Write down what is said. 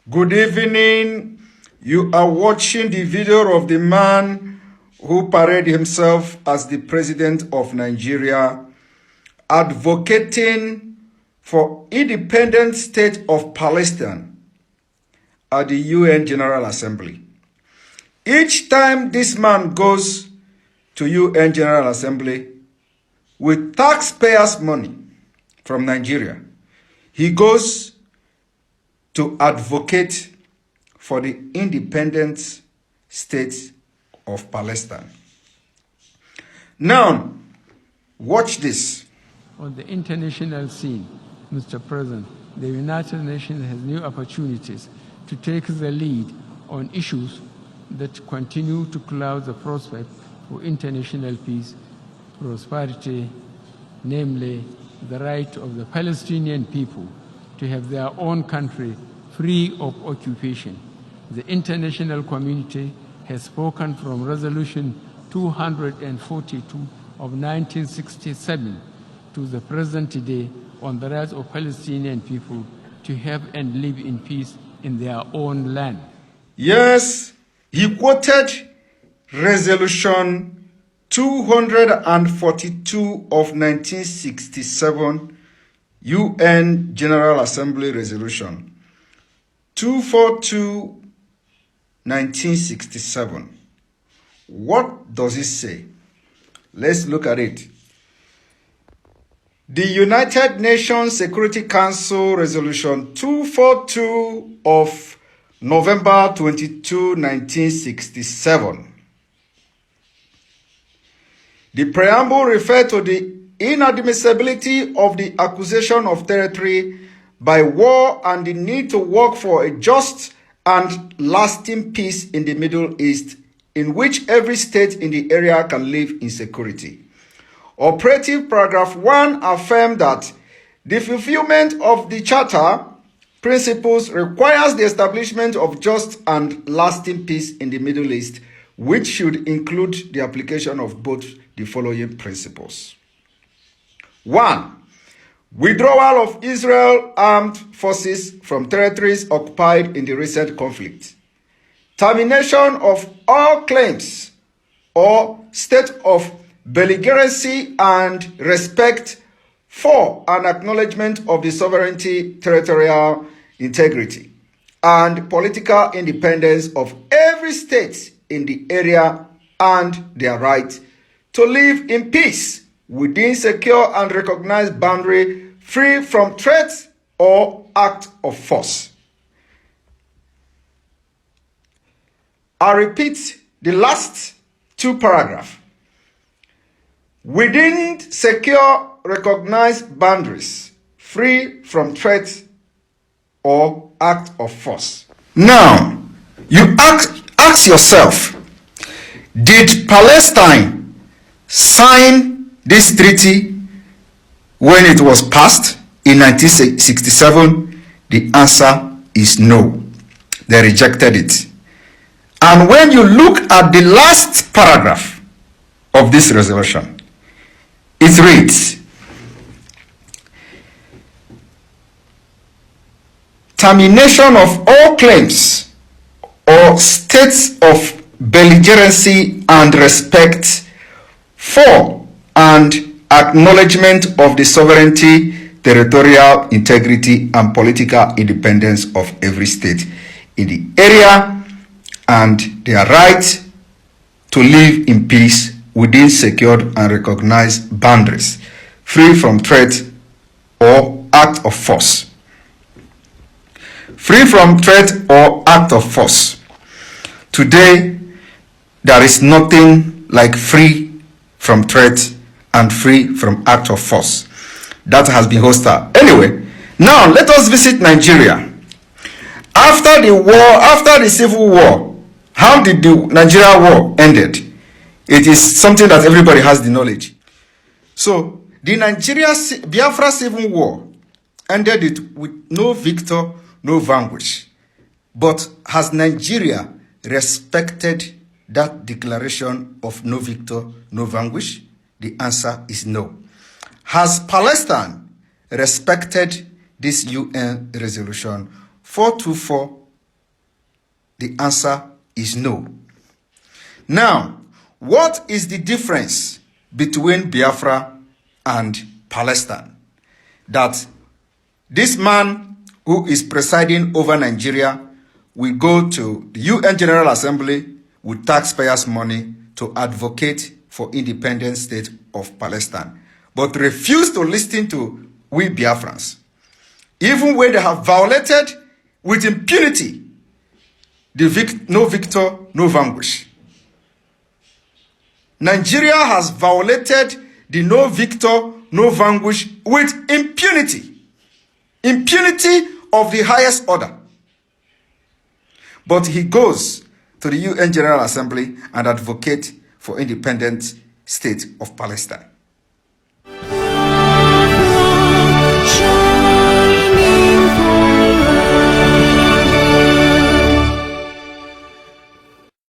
Good evening. You are watching the video of the man who paraded himself as the President of Nigeria, advocating for independent state of Palestine at the UN General Assembly. Each time this man goes to UN General Assembly with taxpayers' money from Nigeria, he goes to advocate for the independent state of Palestine. Now, watch this. On the international scene, Mr. President, the United Nations has new opportunities to take the lead on issues that continue to cloud the prospect for international peace, prosperity, namely the right of the Palestinian people to have their own country free of occupation. The international community has spoken from Resolution 242 of 1967 to the present day on the rights of Palestinian people to have and live in peace in their own land. Yes, he quoted Resolution 242 of 1967 UN General Assembly Resolution 242 1967. What does it say? Let's look at it. The United Nations Security Council Resolution 242 of November 22, 1967. The preamble referred to the inadmissibility of the acquisition of territory by war and the need to work for a just and lasting peace in the Middle East, in which every state in the area can live in security. Operative paragraph 1 affirmed that the fulfillment of the Charter principles requires the establishment of just and lasting peace in the Middle East, which should include the application of both the following principles. 1. Withdrawal of Israel armed forces from territories occupied in the recent conflict. Termination of all claims or state of belligerency and respect for an acknowledgement of the sovereignty, territorial integrity, and political independence of every state in the area and their right to live in peace within secure and recognized boundary, free from threat or act of force. I repeat the last two paragraphs. Within secure, recognized boundaries, free from threat or act of force. Now, you ask yourself, did Palestine sign this treaty when it was passed in 1967? The answer is no. They rejected it. And when you look at the last paragraph of this resolution, it reads, termination of all claims or states of belligerency and respect for and acknowledgement of the sovereignty, territorial integrity, and political independence of every state in the area and their right to live in peace within secured and recognized boundaries, free from threat or act of force. Free from threat or act of force. Today, there is nothing like free from threat and free from act of force. That has been hostile. Anyway, now let us visit Nigeria. After the war, after the civil war, how did the Nigeria war ended? It is something that everybody has the knowledge. So, the Biafra civil war ended it with no victor, no vanquish. But has Nigeria respected that declaration of no victor, no vanquish? The answer is no. Has Palestine respected this UN resolution 424 The answer is no. Now, what is the difference between Biafra and Palestine? That this man who is presiding over Nigeria will go to the UN General Assembly with taxpayers' money to advocate for independent state of Palestine, but refuse to listen to we Biafrans, even when they have violated with impunity the no victor, no vanquish. Nigeria has violated the no victor, no vanquish with impunity. Impunity of the highest order. But he goes to the UN General Assembly and advocates for independent state of Palestine.